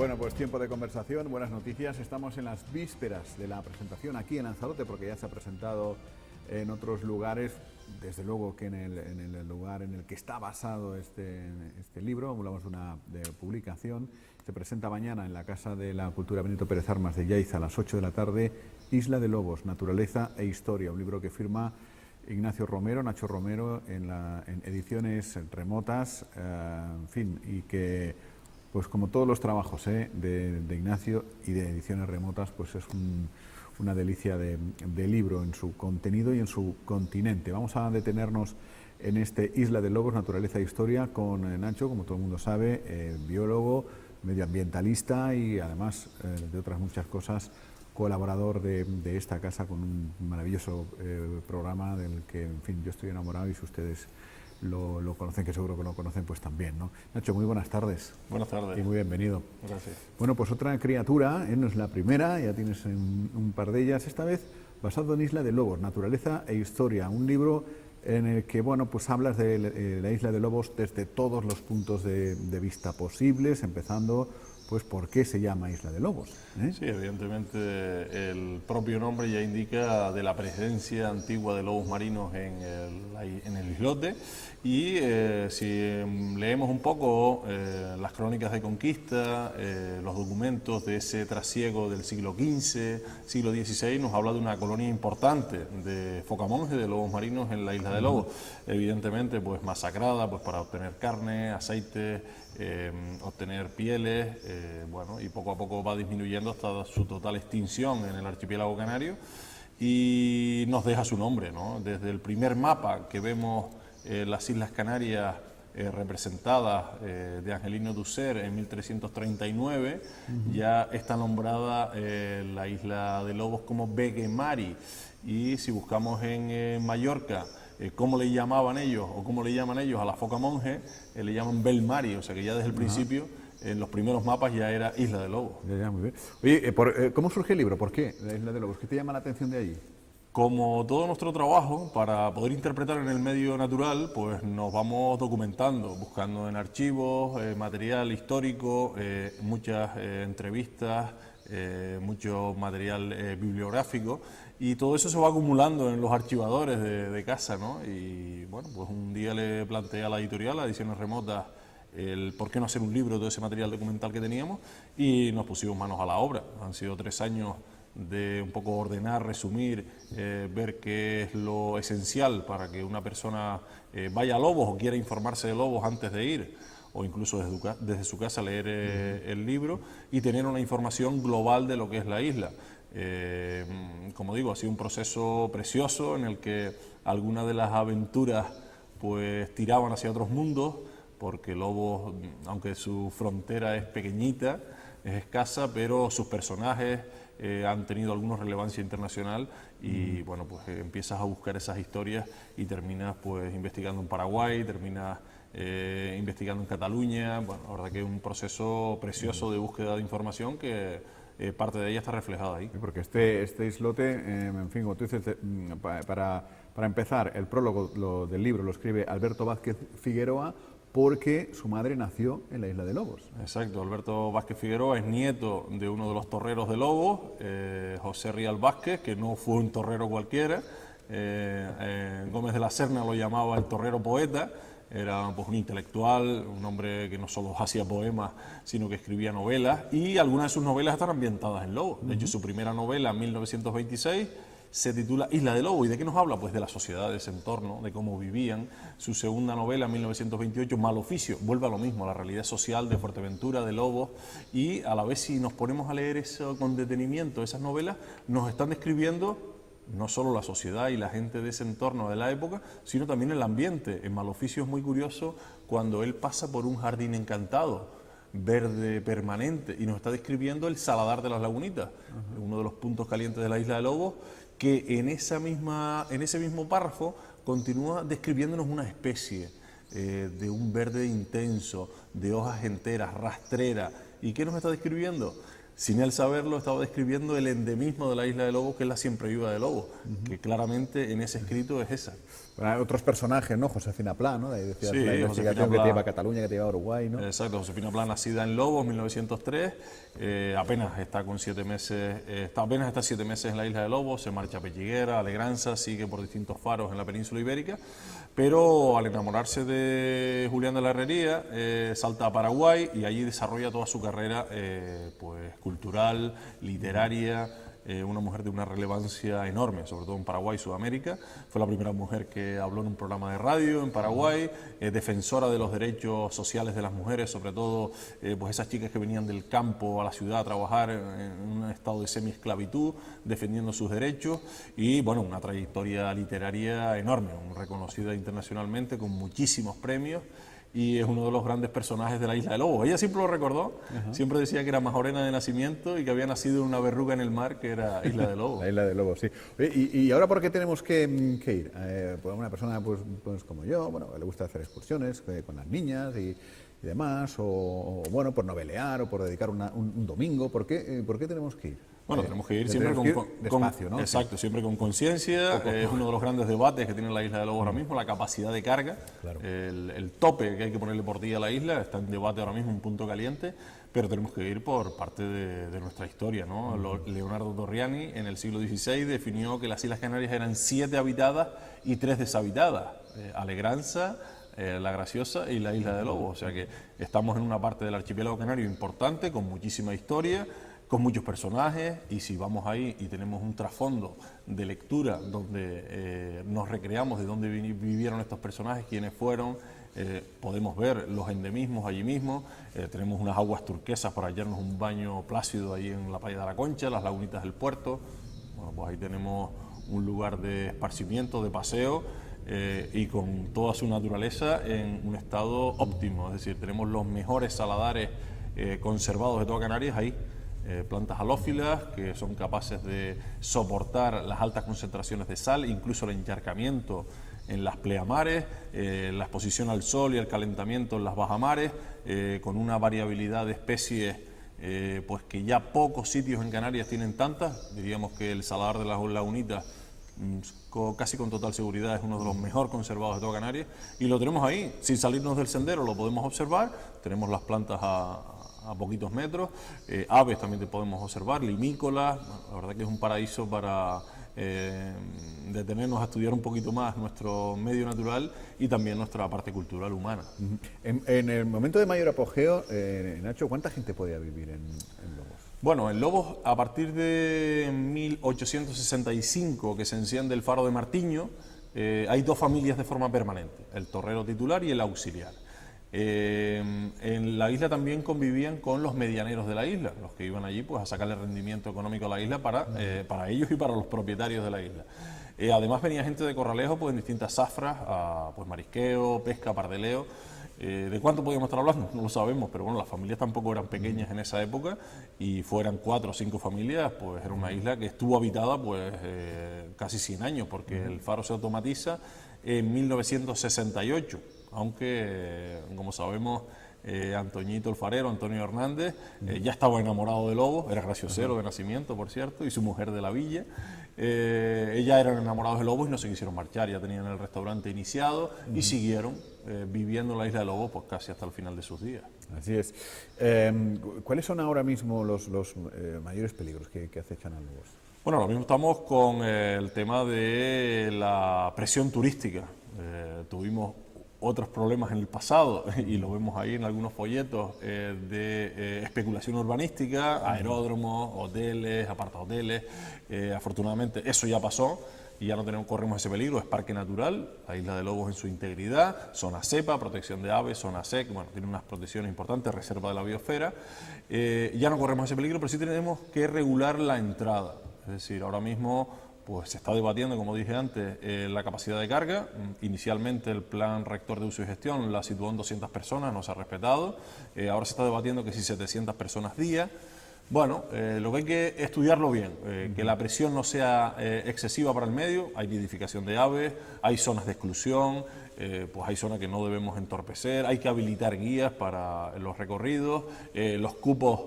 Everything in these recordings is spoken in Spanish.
Bueno, pues tiempo de conversación, buenas noticias. Estamos en las vísperas de la presentación aquí en Lanzarote, porque ya se ha presentado en otros lugares. Desde luego que en el lugar en el que está basado este libro, hablamos de publicación, se presenta mañana en la Casa de la Cultura Benito Pérez Armas de Yaiza a las 8 de la tarde, Isla de Lobos, Naturaleza e Historia, un libro que firma Ignacio Romero, Nacho Romero, en ediciones remotas, en fin, y que, pues como todos los trabajos de Ignacio y de ediciones remotas, pues es una delicia de libro en su contenido y en su continente. Vamos a detenernos en este Isla de Lobos, Naturaleza e Historia, con Nacho, como todo el mundo sabe, biólogo, medioambientalista y además de otras muchas cosas, colaborador de esta casa con un maravilloso programa del que, en fin, yo estoy enamorado y si ustedes lo conocen, que seguro que lo conocen, pues también, ¿no? Nacho, muy buenas tardes. Buenas tardes. Y muy bienvenido. Gracias. Bueno, pues otra criatura, no es la primera, ya tienes un par de ellas, esta vez basado en Isla de Lobos, Naturaleza e Historia, un libro en el que, bueno, pues hablas de la Isla de Lobos desde todos los puntos de vista posibles, empezando pues por qué se llama Isla de Lobos. Sí, evidentemente el propio nombre ya indica de la presencia antigua de lobos marinos en el islote y si leemos un poco las crónicas de conquista, los documentos de ese trasiego del siglo XV, siglo XVI, nos habla de una colonia importante de focamonje, de lobos marinos en la Isla de Lobos, evidentemente pues masacrada pues para obtener carne, aceite, obtener pieles, bueno, y poco a poco va disminuyendo hasta su total extinción en el archipiélago canario y nos deja su nombre, ¿no? Desde el primer mapa que vemos las Islas Canarias representadas de Angelino Dussert en 1339, ya está nombrada la Isla de Lobos como Veguemari, y si buscamos en Mallorca cómo le llamaban ellos o cómo le llaman ellos a la foca monje, le llaman Belmari, o sea que ya desde el principio en los primeros mapas ya era Isla de Lobos. Ya, muy bien. Oye, ¿cómo surge el libro? ¿Por qué la Isla de Lobos? ¿Qué te llama la atención de allí? Como todo nuestro trabajo, para poder interpretar en el medio natural, pues nos vamos documentando, buscando en archivos, material histórico, muchas entrevistas, mucho material bibliográfico, y todo eso se va acumulando en los archivadores de casa, ¿no? Y bueno, pues un día le planteé a la editorial, a Ediciones Remotas, el por qué no hacer un libro de todo ese material documental que teníamos, y nos pusimos manos a la obra. Han sido 3 años de un poco ordenar, resumir, ver qué es lo esencial para que una persona vaya a Lobos o quiera informarse de Lobos antes de ir, o incluso desde su casa leer el libro y tener una información global de lo que es la isla. Como digo, ha sido un proceso precioso en el que algunas de las aventuras pues tiraban hacia otros mundos, porque Lobos, aunque su frontera es pequeñita, es escasa, pero sus personajes han tenido alguna relevancia internacional y bueno, pues empiezas a buscar esas historias y terminas pues investigando en Paraguay, terminas investigando en Cataluña. Bueno, la verdad que es un proceso precioso de búsqueda de información que parte de ella está reflejada ahí. Porque este islote, en fin, como tú dices, para empezar, el prólogo del libro lo escribe Alberto Vázquez Figueroa, porque su madre nació en la Isla de Lobos. Exacto, Alberto Vázquez Figueroa es nieto de uno de los torreros de Lobos, José Rial Vázquez, que no fue un torrero cualquiera. Gómez de la Serna lo llamaba el torrero poeta. Era pues un intelectual, un hombre que no solo hacía poemas, sino que escribía novelas, y algunas de sus novelas están ambientadas en Lobos. De hecho, su primera novela, en 1926, se titula Isla de Lobos. ¿Y de qué nos habla? Pues de la sociedad de ese entorno, de cómo vivían. Su segunda novela, en 1928, Mal Oficio, vuelve a lo mismo, a la realidad social de Fuerteventura, de Lobos, y a la vez, si nos ponemos a leer eso con detenimiento, esas novelas nos están describiendo no solo la sociedad y la gente de ese entorno de la época, sino también el ambiente. En Mal Oficio es muy curioso cuando él pasa por un jardín encantado, verde permanente, y nos está describiendo el Saladar de las Lagunitas, uno de los puntos calientes de la Isla de Lobos, que en ese mismo párrafo continúa describiéndonos una especie de un verde intenso, de hojas enteras, rastrera. ¿Y qué nos está describiendo? sin él saberlo, estaba describiendo el endemismo de la isla de Lobos, que es la siempre viva de Lobos, que claramente en ese escrito es esa. Bueno, hay otros personajes, ¿no? Josefina Pla, ¿no? Ahí decía, Sí, la Josefina investigación que Pla. te lleva a Cataluña, que te lleva a Uruguay, ¿no? Exacto, Josefina Pla, nacida en Lobos, 1903, apenas está 7 meses en la isla de Lobos, se marcha a Pechiguera, a Legranza, sigue por distintos faros en la península ibérica, pero al enamorarse de Julián de la Herrería, salta a Paraguay y allí desarrolla toda su carrera pues, cultural, literaria. Una mujer de una relevancia enorme, sobre todo en Paraguay y Sudamérica. Fue la primera mujer que habló en un programa de radio en Paraguay, defensora de los derechos sociales de las mujeres, sobre todo pues esas chicas que venían del campo a la ciudad a trabajar en un estado de semi-esclavitud, defendiendo sus derechos, y bueno, una trayectoria literaria enorme, reconocida internacionalmente con muchísimos premios, y es uno de los grandes personajes de la Isla de Lobos. Ella siempre lo recordó, siempre decía que era majorena de nacimiento y que había nacido en una verruga en el mar, que era Isla de Lobos. La Isla de Lobos, sí. Oye, ¿y ahora por qué tenemos que ir? Pues una persona pues como yo, bueno, le gusta hacer excursiones con las niñas y demás, o bueno, por novelear o por dedicar un domingo. ¿Por qué tenemos que ir? Bueno, tenemos que ir siempre despacio, ¿no? Exacto, siempre con conciencia. Es uno de los grandes debates que tiene la Isla de Lobos ahora mismo, la capacidad de carga, Claro. el tope que hay que ponerle por día a la isla, está en debate ahora mismo, un punto caliente, pero tenemos que ir por parte de nuestra historia, ¿no? Leonardo Torriani en el siglo XVI definió que las Islas Canarias eran 7 habitadas y 3 deshabitadas, Alegranza, La Graciosa y la Isla de Lobos, o sea que estamos en una parte del archipiélago canario importante, con muchísima historia, con muchos personajes, y si vamos ahí y tenemos un trasfondo de lectura donde nos recreamos de dónde vivieron estos personajes, quiénes fueron, podemos ver los endemismos allí mismo, tenemos unas aguas turquesas para hallarnos un baño plácido ahí en la playa de la Concha, las lagunitas del puerto, bueno, pues ahí tenemos un lugar de esparcimiento, de paseo, y con toda su naturaleza en un estado óptimo, es decir, tenemos los mejores saladares conservados de toda Canarias ahí. Plantas halófilas que son capaces de soportar las altas concentraciones de sal, incluso el encharcamiento en las pleamares, la exposición al sol y el calentamiento en las bajamares, con una variabilidad de especies pues que ya pocos sitios en Canarias tienen tantas. Diríamos que el saladar de las Lagunitas casi con total seguridad es uno de los mejor conservados de toda Canarias, y lo tenemos ahí, sin salirnos del sendero lo podemos observar, tenemos las plantas a poquitos metros, aves también te podemos observar, limícolas, la verdad que es un paraíso para detenernos a estudiar un poquito más nuestro medio natural y también nuestra parte cultural humana. En el momento de mayor apogeo, Nacho, ¿cuánta gente podía vivir en Lobos? Bueno, en Lobos, a partir de 1865, que se enciende el faro de Martiño, hay 2 familias de forma permanente, el torrero titular y el auxiliar. En la isla también convivían con los medianeros de la isla, los que iban allí pues a sacarle rendimiento económico a la isla para ellos y para los propietarios de la isla. Además venía gente de Corralejo pues en distintas zafras, pues marisqueo, pesca, pardeleo. ¿De cuánto podíamos estar hablando? No lo sabemos, pero bueno, las familias tampoco eran pequeñas en esa época, y fueran 4 o 5 familias, pues era una isla que estuvo habitada pues casi 100 años, porque el faro se automatiza en 1968, aunque como sabemos Antoñito el farero, Antonio Hernández, ya estaba enamorado de Lobos, era graciosero de nacimiento, por cierto, y su mujer de la villa. Ellas eran enamorados de Lobos y no se quisieron marchar, ya tenían el restaurante iniciado y siguieron viviendo en la isla de Lobos pues casi hasta el final de sus días. Así es. ¿Cuáles son ahora mismo los mayores peligros que acechan a Lobos? Bueno, ahora mismo estamos con el tema de la presión turística. Tuvimos otros problemas en el pasado, y lo vemos ahí en algunos folletos, de especulación urbanística, aeródromos, hoteles, apartahoteles. Afortunadamente eso ya pasó y ya no corremos ese peligro, es parque natural, la Isla de Lobos en su integridad, zona CEPA, protección de aves, zona SEC, bueno, tiene unas protecciones importantes, reserva de la biosfera, ya no corremos ese peligro, pero sí tenemos que regular la entrada, es decir, ahora mismo pues se está debatiendo, como dije antes, la capacidad de carga. Inicialmente el plan rector de uso y gestión la situó en 200 personas, no se ha respetado. Ahora se está debatiendo que si 700 personas día. Bueno, lo que hay que estudiarlo bien, que la presión no sea excesiva para el medio. Hay nidificación de aves, hay zonas de exclusión, pues hay zonas que no debemos entorpecer, hay que habilitar guías para los recorridos, los cupos,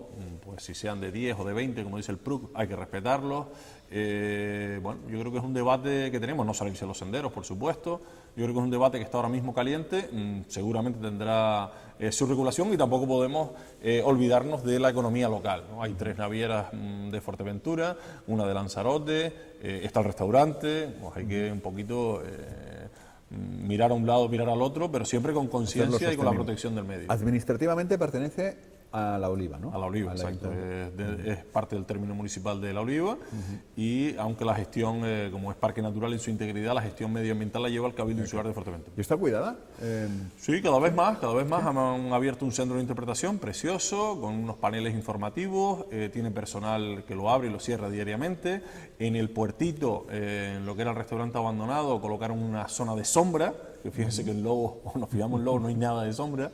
pues si sean de 10 o de 20, como dice el PRUC, hay que respetarlos. Bueno, yo creo que es un debate que tenemos, no salirse los senderos, por supuesto. Yo creo que es un debate que está ahora mismo caliente, seguramente tendrá su regulación y tampoco podemos olvidarnos de la economía local, ¿no? Hay 3 navieras de Fuerteventura, una de Lanzarote, está el restaurante, pues hay que un poquito mirar a un lado, mirar al otro, pero siempre con conciencia y con la protección del medio. Administrativamente pertenece a La Oliva, ¿no? A La Oliva, exacto. Es parte del término municipal de La Oliva y aunque la gestión, como es parque natural en su integridad, la gestión medioambiental la lleva el Cabildo Insular de Fuerteventura. ¿Y está cuidada? Sí, cada vez más han abierto un centro de interpretación precioso, con unos paneles informativos, tiene personal que lo abre y lo cierra diariamente. En el puertito, en lo que era el restaurante abandonado, colocaron una zona de sombra, que fíjense que en Lobo, nos fijamos en Lobo, no hay nada de sombra.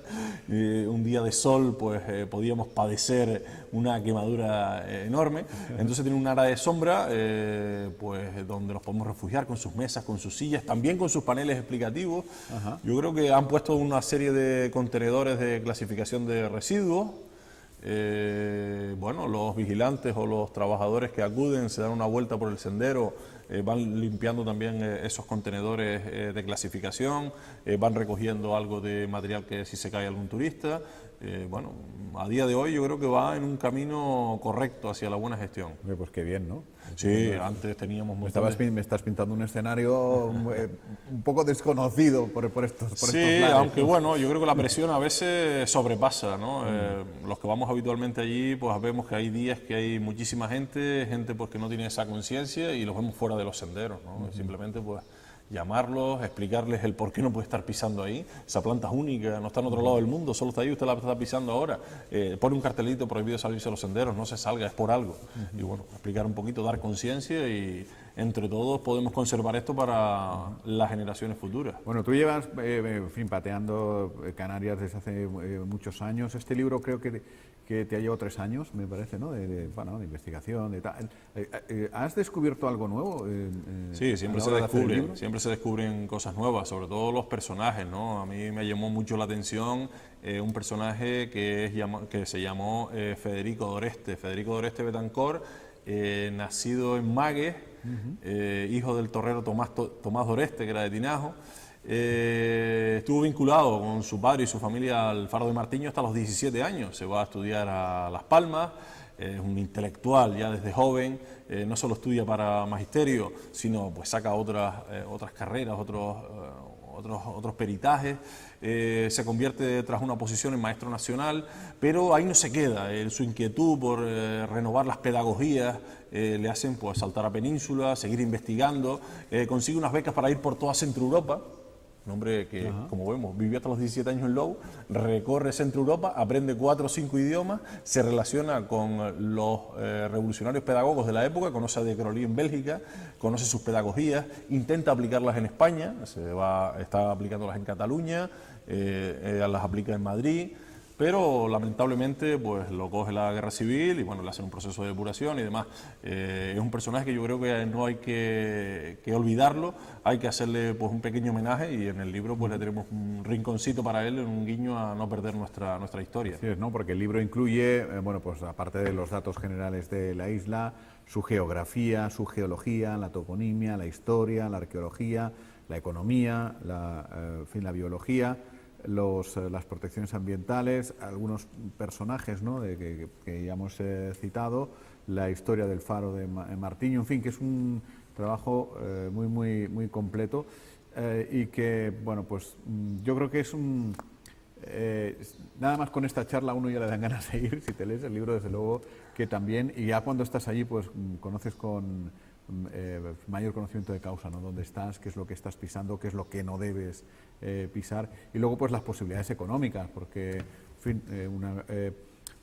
Un día de sol, pues podíamos padecer una quemadura enorme. Entonces tiene un área de sombra, pues donde nos podemos refugiar con sus mesas, con sus sillas, también con sus paneles explicativos. Yo creo que han puesto una serie de contenedores de clasificación de residuos. Bueno, los vigilantes o los trabajadores que acuden se dan una vuelta por el sendero, van limpiando también esos contenedores de clasificación, van recogiendo algo de material que si se cae algún turista. Bueno, a día de hoy yo creo que va en un camino correcto hacia la buena gestión. Pues qué bien, ¿no? Sí, antes teníamos... Me estás pintando un escenario un poco desconocido por estos lares. Aunque bueno, yo creo que la presión a veces sobrepasa, ¿no? Los que vamos habitualmente allí, pues vemos que hay días que hay muchísima gente pues que no tiene esa conciencia y los vemos fuera de los senderos, ¿no? Simplemente pues llamarlos, explicarles el por qué no puede estar pisando ahí. Esa planta es única, no está en otro lado del mundo, solo está ahí, usted la está pisando ahora. Pone un cartelito prohibido salirse a los senderos, no se salga, es por algo. Y bueno, explicar un poquito, dar conciencia y entre todos podemos conservar esto para las generaciones futuras. Bueno, tú llevas, pateando Canarias desde hace muchos años. Este libro creo que te ha llevado 3 años, me parece, ¿no? De investigación, de tal. ¿Has descubierto algo nuevo? Sí, siempre se descubren cosas nuevas, sobre todo los personajes, ¿no? A mí me llamó mucho la atención un personaje que se llamó Federico Doreste Betancor, nacido en Magues, hijo del torrero Tomás Doreste, que era de Tinajo. Estuvo vinculado con su padre y su familia al Faro de Martiño hasta los 17 años. Se va a estudiar a Las Palmas, es un intelectual ya desde joven, no solo estudia para magisterio, sino pues saca otras carreras, otros peritajes. Se convierte tras una posición en maestro nacional, pero ahí no se queda. Su inquietud por renovar las pedagogías le hacen pues saltar a Península, seguir investigando, consigue unas becas para ir por toda Centro Europa. Un hombre que, como vemos, vivió hasta los 17 años en Lobo, recorre Centro Europa, aprende 4 o 5 idiomas, se relaciona con los revolucionarios pedagogos de la época, conoce a De Crolí en Bélgica, conoce sus pedagogías, intenta aplicarlas en España, está aplicándolas en Cataluña, las aplica en Madrid, pero lamentablemente pues lo coge la guerra civil y bueno, le hacen un proceso de depuración y demás. Es un personaje que yo creo que no hay que olvidarlo, hay que hacerle pues un pequeño homenaje y en el libro pues le tenemos un rinconcito para él, un guiño a no perder nuestra historia. Sí, ¿no? Porque el libro incluye, pues aparte de los datos generales de la isla, su geografía, su geología, la toponimia, la historia, la arqueología, la economía, la biología, las protecciones ambientales, algunos personajes, ¿no? que ya hemos citado, la historia del Faro de Martiño, en fin, que es un trabajo muy completo y que, bueno, pues yo creo que es nada más con esta charla uno ya le dan ganas de ir, si te lees el libro, desde luego que también, y ya cuando estás allí, pues conoces con mayor conocimiento de causa, ¿no? Dónde estás, qué es lo que estás pisando, qué es lo que no debes pisar, y luego pues las posibilidades económicas, porque en fin,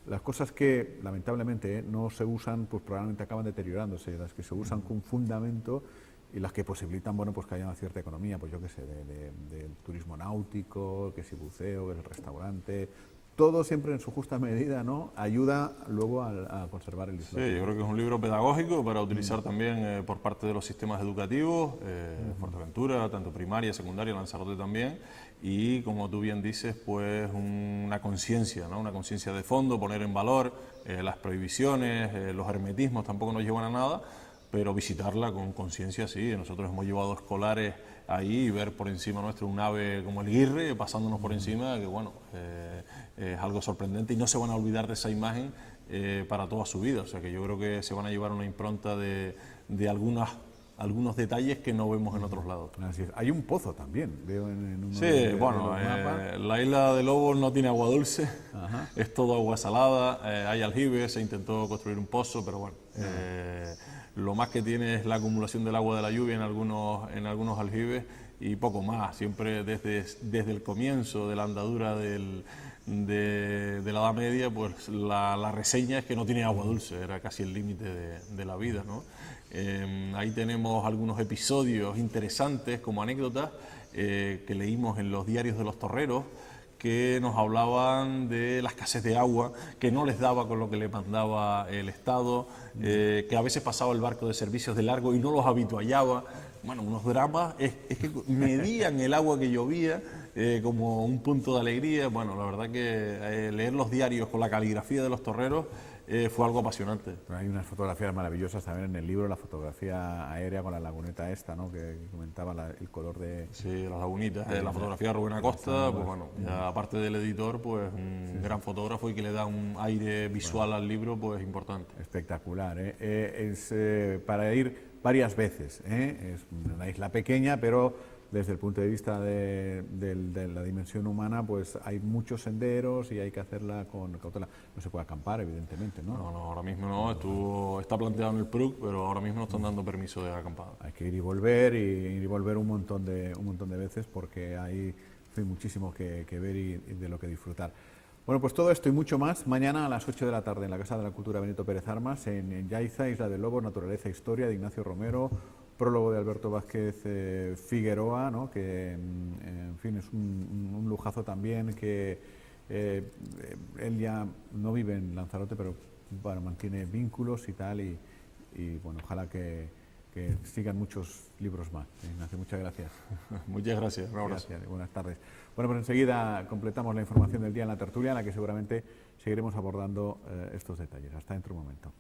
las cosas que lamentablemente no se usan, pues probablemente acaban deteriorándose, las que se usan con fundamento y las que posibilitan, bueno, pues que haya una cierta economía, pues yo qué sé, del turismo náutico, que si buceo, que es el restaurante, todo siempre en su justa medida, ¿no? Ayuda luego a conservar el islote. Sí, yo creo que es un libro pedagógico para utilizar también por parte de los sistemas educativos, Fuerteventura, tanto primaria, secundaria, Lanzarote también, y como tú bien dices, pues una conciencia, ¿no? Una conciencia de fondo, poner en valor las prohibiciones, los hermetismos tampoco nos llevan a nada, pero visitarla con conciencia sí. Nosotros hemos llevado escolares ahí y ver por encima nuestro un ave como el guirre pasándonos por encima, que bueno, es algo sorprendente y no se van a olvidar de esa imagen para toda su vida. O sea que yo creo que se van a llevar una impronta de algunos detalles que no vemos en otros lados. Así es. Hay un pozo también, veo en uno sí, bueno, la isla de Lobos no tiene agua dulce, es todo agua salada, hay aljibes, se intentó construir un pozo, pero bueno, lo más que tiene es la acumulación del agua de la lluvia en algunos aljibes y poco más. Siempre desde el comienzo de la andadura de la Edad Media, pues la reseña es que no tiene agua dulce, era casi el límite de la vida, ¿no? Ahí tenemos algunos episodios interesantes como anécdotas que leímos en los diarios de los torreros, que nos hablaban de la escasez de agua, que no les daba con lo que le mandaba el Estado, que a veces pasaba el barco de servicios de largo y no los habituallaba. Bueno, unos dramas, es que medían el agua que llovía como un punto de alegría. Bueno, la verdad que leer los diarios con la caligrafía de los torreros fue algo apasionante. Hay unas fotografías maravillosas también en el libro, la fotografía aérea con la laguneta esta, ¿no? Que comentaba el color de... Sí, las lagunitas, la fotografía de Rubén Acosta, pues bueno, ya aparte del editor, pues un gran fotógrafo y que le da un aire visual al libro, pues importante. Espectacular, es para ir varias veces, es una isla pequeña, pero desde el punto de vista de la dimensión humana, pues hay muchos senderos y hay que hacerla con cautela. No se puede acampar, evidentemente, ¿no? No, ahora mismo no, está planteado en el PRUC, pero ahora mismo no están dando permiso de acampada. Hay que ir y volver un montón de veces porque hay muchísimo que ver y de lo que disfrutar. Bueno, pues todo esto y mucho más mañana a las 8 de la tarde en la Casa de la Cultura Benito Pérez Armas, en Yaiza, Isla de Lobos, Naturaleza e Historia, de Ignacio Romero, prólogo de Alberto Vázquez Figueroa, ¿no? Que en fin es un lujazo también, que él ya no vive en Lanzarote, pero bueno, mantiene vínculos y tal, y bueno, ojalá que sigan muchos libros más. Ignacio, muchas gracias. Muchas gracias, un abrazo. Gracias, buenas tardes. Bueno, pues enseguida completamos la información del día en la tertulia, en la que seguramente seguiremos abordando estos detalles. Hasta dentro de un momento.